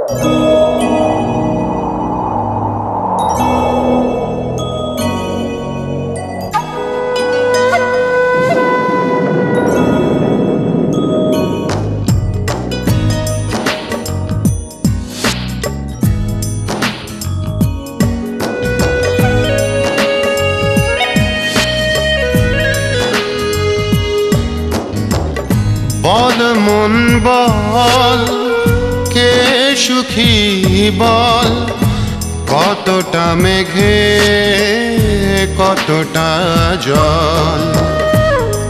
বল মন বল কে সুখী বল, কতটা মেঘে কতটা জল,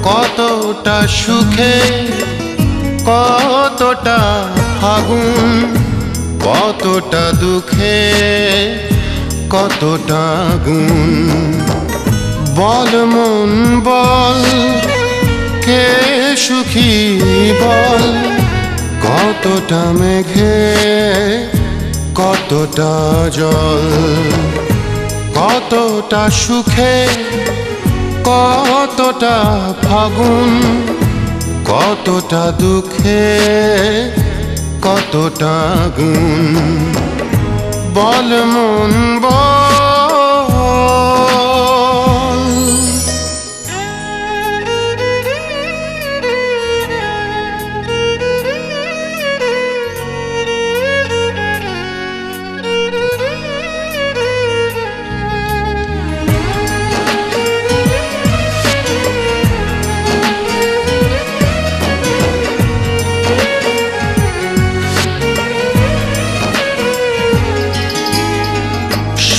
কতটা সুখে কতটা ফাগুন, কতটা দুঃখে কতটা গুণ। বল মন বল কে সুখী বল, কতটা মেঘে কতটা জল, কতটা সুখে কতটা ফাগুন, কতটা দুঃখে কতটা গুণ। বল মন বল।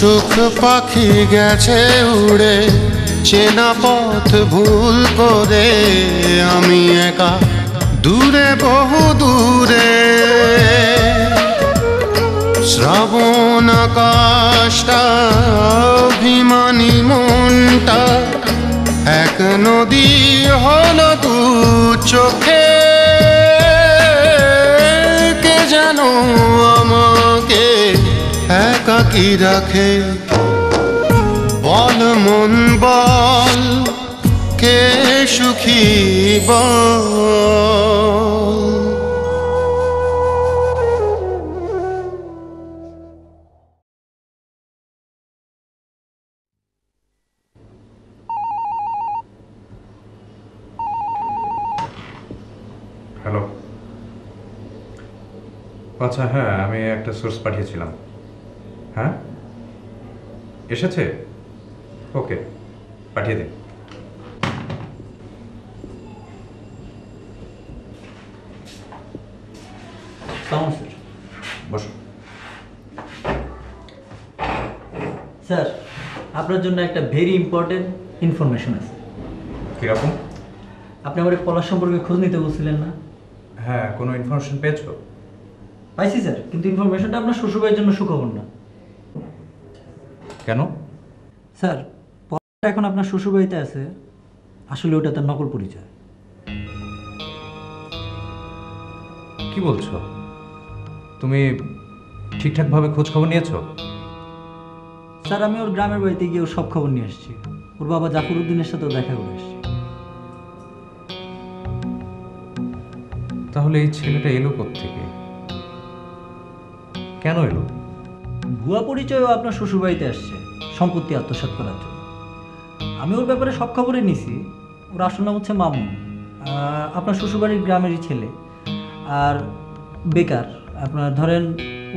সুখ পাখি গেছে উড়ে চেনা পথ ভুল করে, আমি একা দূরে বহু দূরে। শ্রাবণ আকাশটা অভিমানী মনটা এক নদী হলো দু চোখে। কে যেন আমাকে একাকী রাখে। বল মন বল কে সুখী বল। হ্যালো। আচ্ছা হ্যাঁ, আমি একটা সোর্স পাঠিয়েছিলাম। হ্যাঁ এসেছে? ওকে, পাঠিয়ে দিন। বসো। স্যার, আপনার জন্য একটা ভেরি ইম্পর্টেন্ট ইনফরমেশন আছে। কীরকম? আপনি আমার পলাশ সম্পর্কে খোঁজ নিতে বলছিলেন না? হ্যাঁ, কোনো ইনফরমেশন পেয়েছো? পাইছি স্যার, কিন্তু ইনফরমেশনটা আপনার শ্বশুরবাড়ির জন্য সুখবর না। কেন? স্যার, পলাশটা এখন আপনার শ্বশুরবাড়িতে আছে, আসলে ওটা তার নকল পরিচয়। কি বলছো? তুমি ঠিকঠাকভাবে খোঁজ খবর নিয়েছো? স্যার, আমি ওর গ্রামের বাড়িতে গিয়ে ওর সব খবর নিয়ে এসেছি। ওর বাবা জাফর উদ্দিনের সাথেও দেখা করে এসেছি। তাহলে এই ছেলেটা এলো কোত্থেকে? কেন এলো? ভুয়া পরিচয়ও আপনার শ্বশুরবাড়িতে আসছে সম্পত্তি আত্মসাৎ করার জন্য। আমি ওর ব্যাপারে সব খবরই নিছি। ওর আসল নাম হচ্ছে মামুন, আপনার শ্বশুরবাড়ির গ্রামেরই ছেলে, আর বেকার। আপনার ধরেন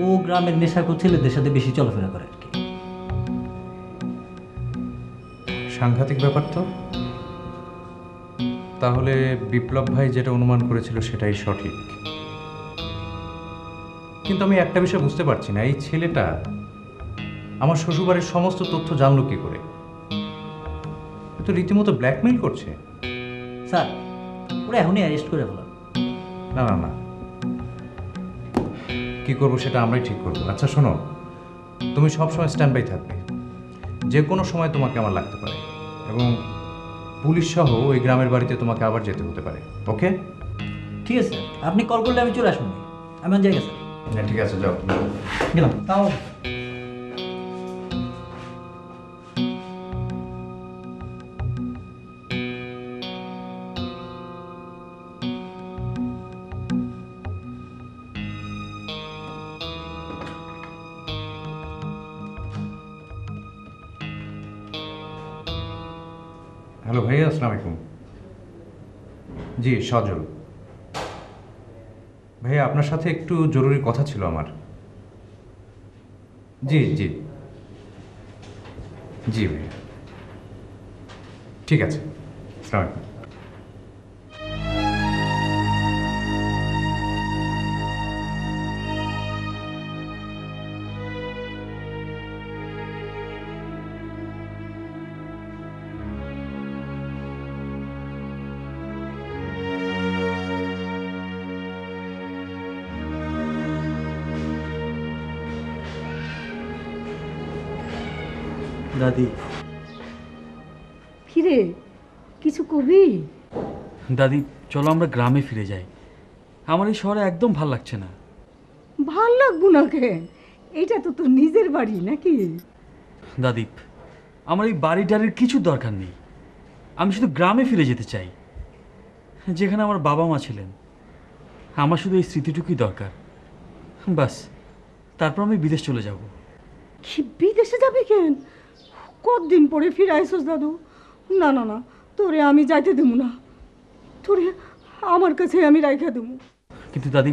ও গ্রামের নেশাখোর ছেলেদের সাথে বেশি চলাফেরা করে আর কি। সাংঘাতিক ব্যাপার তো। তাহলে বিপ্লব ভাই যেটা অনুমান করেছিল সেটাই সঠিক। কিন্তু আমি একটা বিষয় বুঝতে পারছি না, এই ছেলেটা আমার শ্বশুরবাড়ির সমস্ত তথ্য জানলো কি করে? তো রীতিমতো ব্ল্যাকমেইল করছে। স্যার, ওরা এখনই অ্যারেস্ট করে ফেলাম। না না না, কি করবো সেটা আমরাই ঠিক করবো। আচ্ছা শোনো, তুমি সবসময় স্ট্যান্ড বাই থাকবে। যে কোনো সময় তোমাকে আমার লাগতে পারে, এবং পুলিশ সহ ওই গ্রামের বাড়িতে তোমাকে আবার যেতে হতে পারে। ওকে? ঠিক আছে স্যার, আপনি কল করলে আমি চলে আসবো। আমি জায়গা স্যার। হ্যাঁ ঠিক আছে, যাও। গেলাম। তাও হ্যালো ভাইয়া, আসসালামু আলাইকুম। জি সজল ভাইয়া, আপনার সাথে একটু জরুরি কথা ছিল আমার। জি জি জি ভাইয়া, ঠিক আছে, আসসালামু আলাইকুম। দাদি, কিরে কিছু কবি? দাদি চলো আমরা গ্রামে ফিরে যাই। আমার এই শহরে একদম ভাল লাগছে না। ভাল লাগবো না কেন? এটা তো তোর নিজের বাড়ি নাকি? দাদি, আমার এই বাড়ি টাড়ির কিছু দরকার নেই। আমি শুধু গ্রামে ফিরে যেতে চাই, যেখানে আমার বাবা মা ছিলেন। আমার শুধু এই স্মৃতিটুকুই দরকার, বাস। তারপর আমি বিদেশ চলে যাব। কি বিদেশে যাবি কেন? কতদিন পরে ফিরে আইসোস দাদু? না না না, তোরে আমি যাইতে দেবো না, তোরে আমার কাছে আমি রাইখা দেবো। কিন্তু দাদি,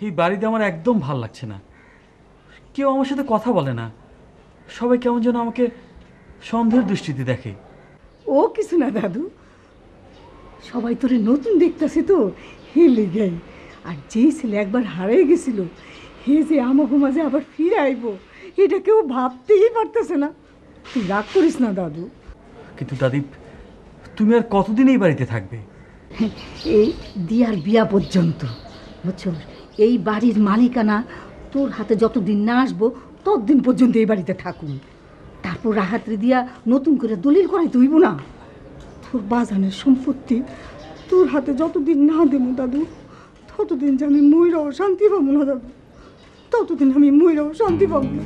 এই বাড়িতে আমার একদম ভাল লাগছে না। কেউ আমার সাথে কথা বলে না, সবাই কেমন যেন আমাকে সন্দেহের দৃষ্টিতে দেখে। ও কিছু না দাদু, সবাই তোরে নতুন দেখতেছে তো, হে লেগাই। আর যেই ছেলে একবার হারিয়ে গেছিল, হে যে আমাকে মাঝে আবার ফিরে আইব, এটা কেউ ভাবতেই পারতেছে না। তুই রাগ করিস না দাদু। কিন্তু দাদি, তুমি আর কতদিন এই বাড়িতে থাকবে? এই দিয়ার বিয়া পর্যন্ত, বুঝছো? এই বাড়ির মালিকানা তোর হাতে যতদিন না আসবো ততদিন পর্যন্ত এই বাড়িতে থাকুন। তারপর রাহাত্রি দিয়া নতুন করে দলিল করাই তুইব না। তোর বাজানের সম্পত্তি তোর হাতে যতদিন না দেবো দাদু, ততদিন যে আমি ময়রাও শান্তি পাবো না দাদু, ততদিন আমি ময়রাও শান্তি পাবো না।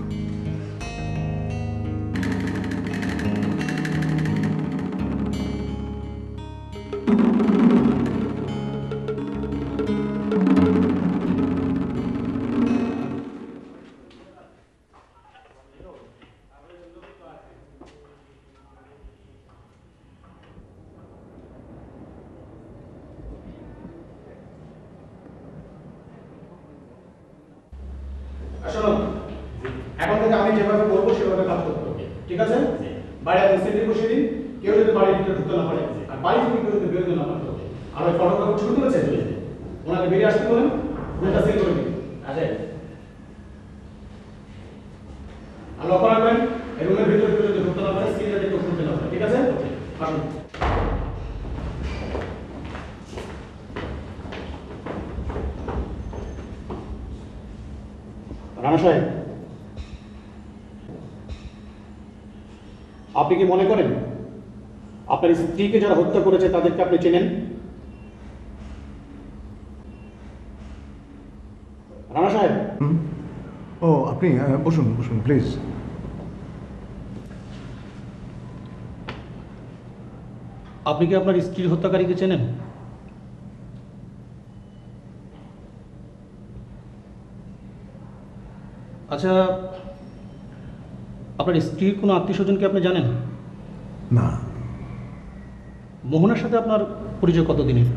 শোনো, এখন থেকে আমি যেভাবে বলবো সেভাবে কাজ করতে হবে, ঠিক আছে? বাড়ি আপনি সেন্টারে বসিয়ে দিন, কেউ যদি বাড়ির ভিতরে ঢুকতে না পারে, আর বাড়ি থেকে কেউ যদি বেরোতে না পারতে হবে। আর ওই ফটোগ্রাফার ছবি তুলেছে, ওনাকে বেরিয়ে আসতে বলেন, রুমটা সিল করে দিন। আছে আর লক্ষ্য রাখবেন, এই রুমের ভিতরে কেউ যদি ঢুকতে না পারে, সিলটা কেউ খুলতে না পারে, ঠিক আছে? আসুন। রানা সাহেব, আপনি কি মনে করেন আপনার স্ত্রীকে যারা হত্যা করেছে তাদেরকে আপনি চেনেন? রানা সাহেব, ও আপনি বসুন বসুন প্লিজ। আপনি কি আপনার স্ত্রীর হত্যাকারীকে চেনেন? আচ্ছা, আপনার স্ত্রীর কোনো আত্মীয় স্বজনকে আপনি জানেন? না, মোহনার সাথে আপনার পরিচয় কতদিনের?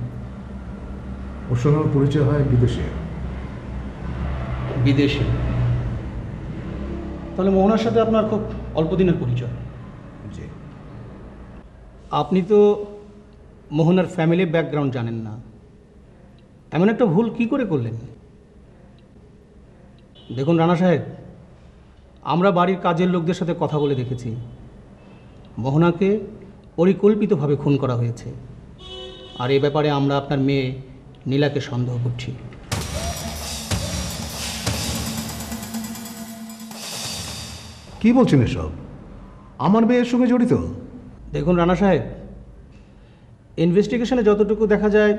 ওর সঙ্গে আমার পরিচয় হয় বিদেশে। বিদেশে? তাহলে মোহনার সাথে আপনার খুব অল্প দিনের পরিচয়। জি। আপনি তো মোহনার ফ্যামিলি ব্যাকগ্রাউন্ড জানেন না, এমন একটা ভুল কি করে করলেন? দেখুন রানা সাহেব, আমরা বাড়ির কাজের লোকদের সাথে কথা বলে দেখেছি, মোহনাকে পরিকল্পিতভাবে খুন করা হয়েছে। আর এই ব্যাপারে আমরা আপনার মেয়ে নীলাকে সন্দেহ করছি। কি বলছেন এসব? আমার মেয়ের সঙ্গে জড়িত? দেখুন রানা সাহেব, ইনভেস্টিগেশনে যতটুকু দেখা যায়,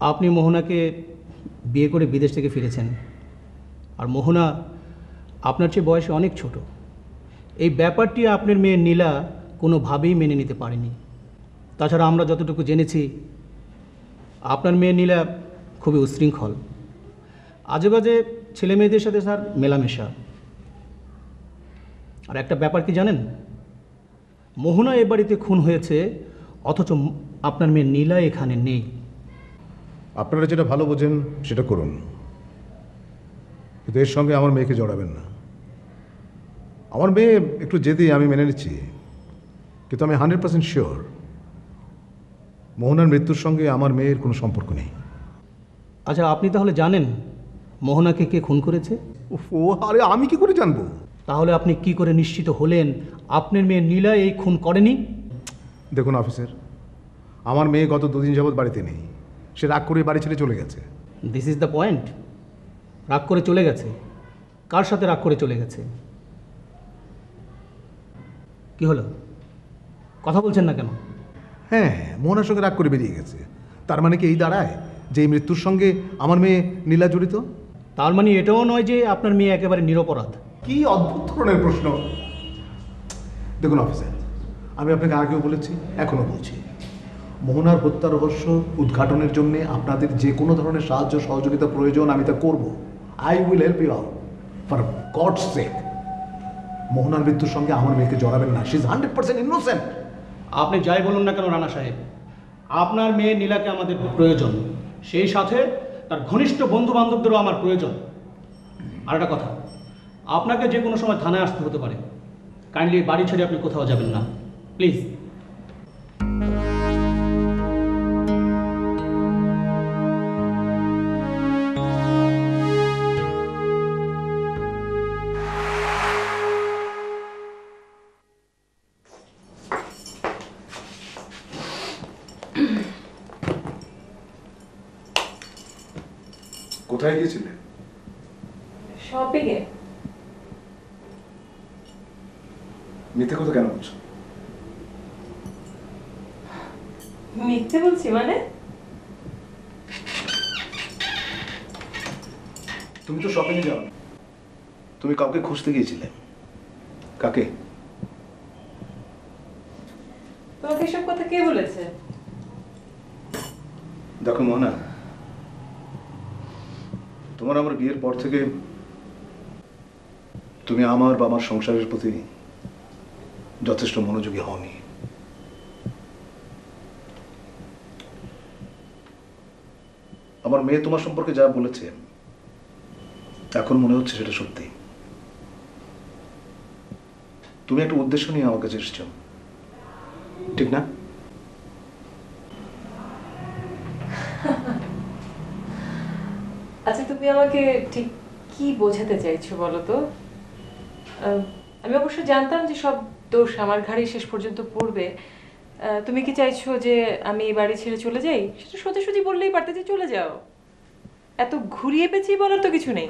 আপনি মোহনাকে বিয়ে করে বিদেশ থেকে ফিরেছেন, আর মোহনা আপনার চেয়ে বয়সে অনেক ছোট। এই ব্যাপারটি আপনার মেয়ে নীলা কোনোভাবেই মেনে নিতে পারেনি। তাছাড়া আমরা যতটুকু জেনেছি, আপনার মেয়ে নীলা খুবই উশৃঙ্খল, আজেবাজে ছেলে মেয়েদের সাথে তার মেলামেশা। আর একটা ব্যাপার কি জানেন, মোহনা এ বাড়িতে খুন হয়েছে, অথচ আপনার মেয়ে নীলা এখানে নেই। আপনারা যেটা ভালো বোঝেন সেটা করুন, কিন্তু এর সঙ্গে আমার মেয়েকে জড়াবেন না। আমার মেয়ে একটু জেদি, আমি মেনে নিচ্ছি, কিন্তু আমি 100% শিওর মোহনার মৃত্যুর সঙ্গে আমার মেয়ের কোনো সম্পর্ক নেই। আচ্ছা, আপনি তাহলে জানেন মোহনাকে কে খুন করেছে? ও আরে, আমি কি করে জানবো? তাহলে আপনি কি করে নিশ্চিত হলেন আপনার মেয়ে নীলা এই খুন করেনি? দেখুন অফিসার, আমার মেয়ে গত 2 দিন যাবৎ বাড়িতে নেই। সে রাগ করে বাড়ি ছেড়ে চলে গেছে। This is the point. রাগ করে চলে গেছে? কার সাথে রাগ করে চলে গেছে? কি হলো, কথা বলছেন না কেন? হ্যাঁ, মোহনার সঙ্গে রাগ করে বেরিয়ে গেছে। তার মানে কি এই দাঁড়ায় যে এই মৃত্যুর সঙ্গে আমার মেয়ে নীলা জড়িত? তার মানে এটাও নয় যে আপনার মেয়ে একেবারে নিরপরাধ? কি অদ্ভুত ধরনের প্রশ্ন! দেখুন অফিসার, আমি আপনাকে আগেও বলেছি, এখনও বলছি, মোহনার হত্যা রহস্য উদ্ঘাটনের জন্য আপনাদের যে কোনো ধরনের সাহায্য সহযোগিতা প্রয়োজন আমি তা করব। I will help you out for God's sake. মোহনার মৃত্যুর সঙ্গে আমার মেয়েকে জড়াবেন না। She is 100% innocent. আপনি যাই বলুন না কেন রানা সাহেব, আপনার মেয়ে নীলাকে আমাদের প্রয়োজন, সেই সাথে তার ঘনিষ্ঠ বন্ধু বান্ধবদেরও আমার প্রয়োজন। আর একটা কথা, আপনাকে যে কোনো সময় থানায় আসতে হতে পারে। কাইন্ডলি বাড়ি ছেড়ে আপনি কোথাও যাবেন না, প্লিজ। কোথায় গিয়েছিলে? শপিংয়ে। মিথ্যে কথা কেন বলছো? মিথ্যে বলছি মানে? তুমি তো শপিংয়ে যাও, তুমি কাউকে খুঁজতে গিয়েছিলে। কাকে? তোমাকে এসব কথা কে বলেছে? দেখো মোহনা, তোমার আমার বিয়ের পর থেকে তুমি আমার বা আমার সংসারের প্রতি যথেষ্ট মনোযোগী হওনি। আমার মেয়ে তোমার সম্পর্কে যা বলেছে এখন মনে হচ্ছে সেটা সত্যি। তুমি একটা উদ্দেশ্য নিয়ে আমার কাছে এসেছো, ঠিক না? আচ্ছা, তুমি আমাকে ঠিক কি বোঝাতে চাইছো বলো তো? আমি অবশ্য জানতাম যে সব দোষ আমার ঘাড়েই শেষ পর্যন্ত পড়বে। তুমি কি চাইছো যে আমি এই বাড়ি ছেড়ে চলে যাই? সেটা সোজাসুজি বললেই পারতে যে চলে যাও। এত ঘুরিয়ে পেঁচিয়ে বলার তো কিছু নেই।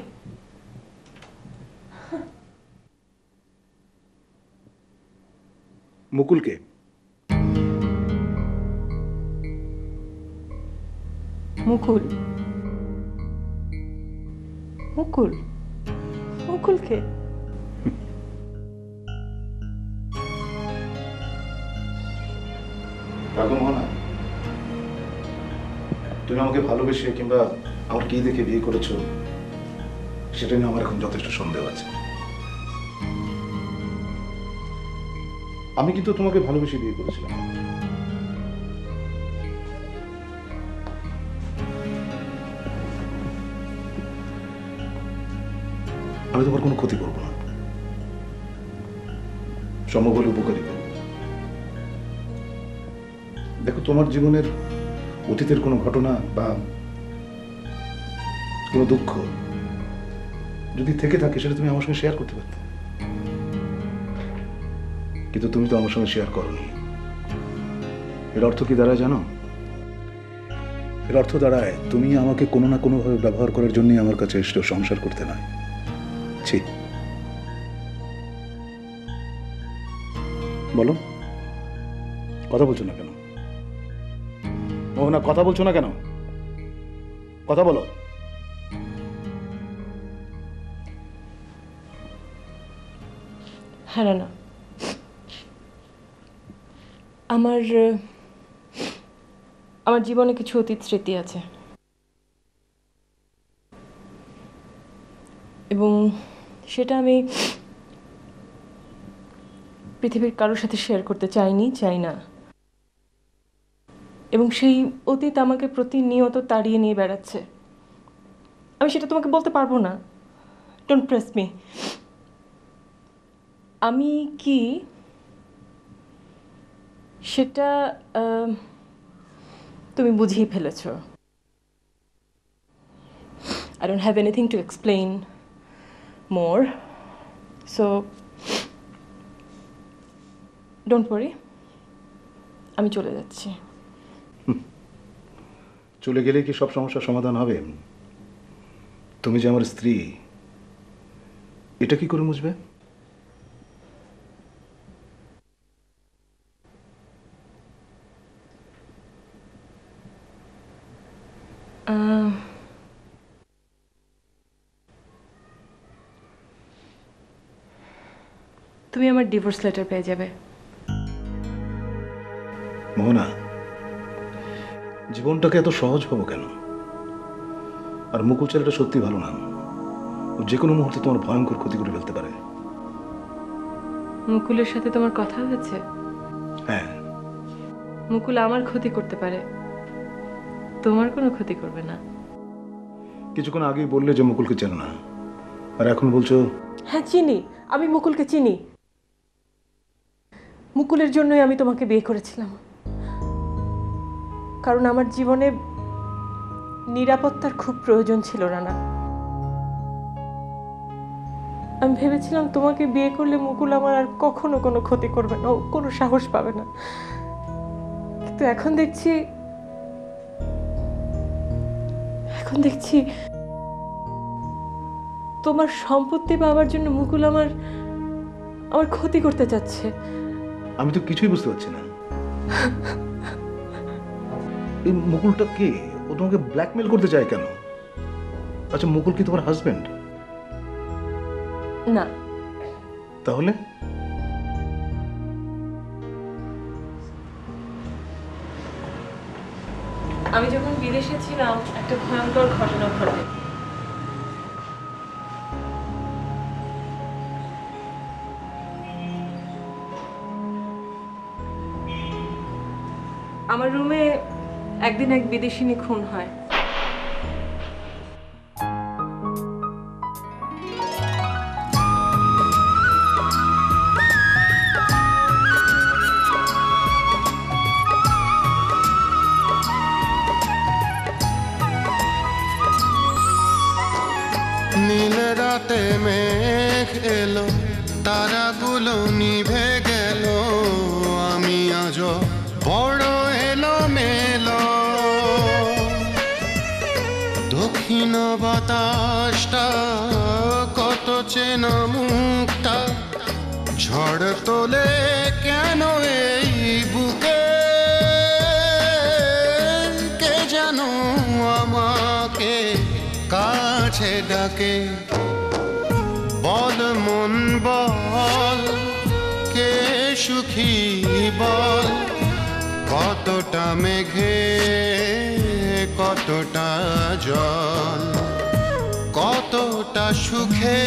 মুকুলকে? মুকুল? মুকুল? মুকুলকে? রাখো মোহনা, তুমি আমাকে ভালোবেসে কিংবা আমার কি দেখে বিয়ে করেছো সেটা নিয়ে আমার এখন যথেষ্ট সন্দেহ আছে। আমি কিন্তু তোমাকে ভালোবেসে বিয়ে করেছিলাম। আমি তোমার কোনো ক্ষতি করবো না, সম্ভব হলে উপকারী করব। দেখো, তোমার জীবনের অতীতের কোনো ঘটনা বা কোনো দুঃখ যদি থেকে থাকে সেটা তুমি আমার সঙ্গে শেয়ার করতে পারতে, কিন্তু তুমি তো আমার সঙ্গে শেয়ার করোনি। এর অর্থ কি দাঁড়ায় জানো? এর অর্থ দাঁড়ায় তুমি আমাকে কোনো না কোনোভাবে ব্যবহার করার জন্যই আমার কাছে এসে সংসার করতে নয়। ছি, বলো, কথা বলছো না কেন? মোহনা, কথা বলছো না কেন? কথা বলো। হ্যাঁ না, আমার জীবনে কিছু অতীত স্মৃতি আছে এবং সেটা আমি পৃথিবীর কারোর সাথে শেয়ার করতে চাই না। এবং সেই অতীত আমাকে প্রতিনিয়ত তাড়িয়ে নিয়ে বেড়াচ্ছে। আমি সেটা তোমাকে বলতে পারবো না। Don't press me. আমি কি সেটা তুমি বুঝিয়ে ফেলেছো। I don't have anything to explain more. So don't worry. আমি চলে যাচ্ছি। চলে গেলে কি সব সমস্যার সমাধান হবে? তুমি যে আমার স্ত্রী, এটা কি করে বুঝবে? তুমি আমার ডিভোর্স লেটার পেয়ে যাবে। মোহনা, জীবনটাকে এত সহজ পাবো কেন? আর মুকুল ছেলেটা সত্যি ভালো না। ও যে কোনো মুহূর্তে তোমার ভয়ঙ্কর ক্ষতি করে ফেলতে পারে। মুকুলের সাথে তোমার কথা হয়েছে? হ্যাঁ। মুকুল আমার ক্ষতি করতে পারে, তোমার কোনো ক্ষতি করবে না। কিছুক্ষণ আগেই বললে যে মুকুলকে চেনো না, আর এখন বলছো? হ্যাঁ চিনি, আমি মুকুলকে চিনি। মুকুলের জন্যই আমি তোমাকে বিয়ে করেছিলাম, কারণ আমার জীবনে নিরাপত্তার খুব প্রয়োজন ছিল রানা। আমি ভেবেছিলাম তোমাকে বিয়ে করলে মুকুল আমার আর কখনো কোনো ক্ষতি করবে না, ও কোনো সাহস পাবে না। কিন্তু এখন দেখছি তোমার সম্পত্তি পাওয়ার জন্য মুকুল আমার ক্ষতি করতে চাচ্ছে। আমি তো কিছুই বুঝতে পারছি না। এই মুকুলটা কে? ও তোমাকে ব্ল্যাকমেল করতে চায় কেন? আচ্ছা, মুকুল কি তোমার হাজবেন্ড? না। তাহলে? আমি যখন বিদেশে ছিলাম একটা ভয়ঙ্কর ঘটনা ঘটে। আমার রুমে একদিন এক বিদেশিনী খুন হয়। নীল রাতে মেঘ এলো, তারাগুলো নিভে গেল, আমি আজ বড় এলোমেলো। দক্ষিণ বাতাসটা কত চেনা মুখটা, ঝড় তোলে কেন এই বুকে? কে যেন আমাকে কাছে ডাকে। বল মন বল, কে সুখী বল? কতটা মেঘে কতটা জল, কতটা সুখে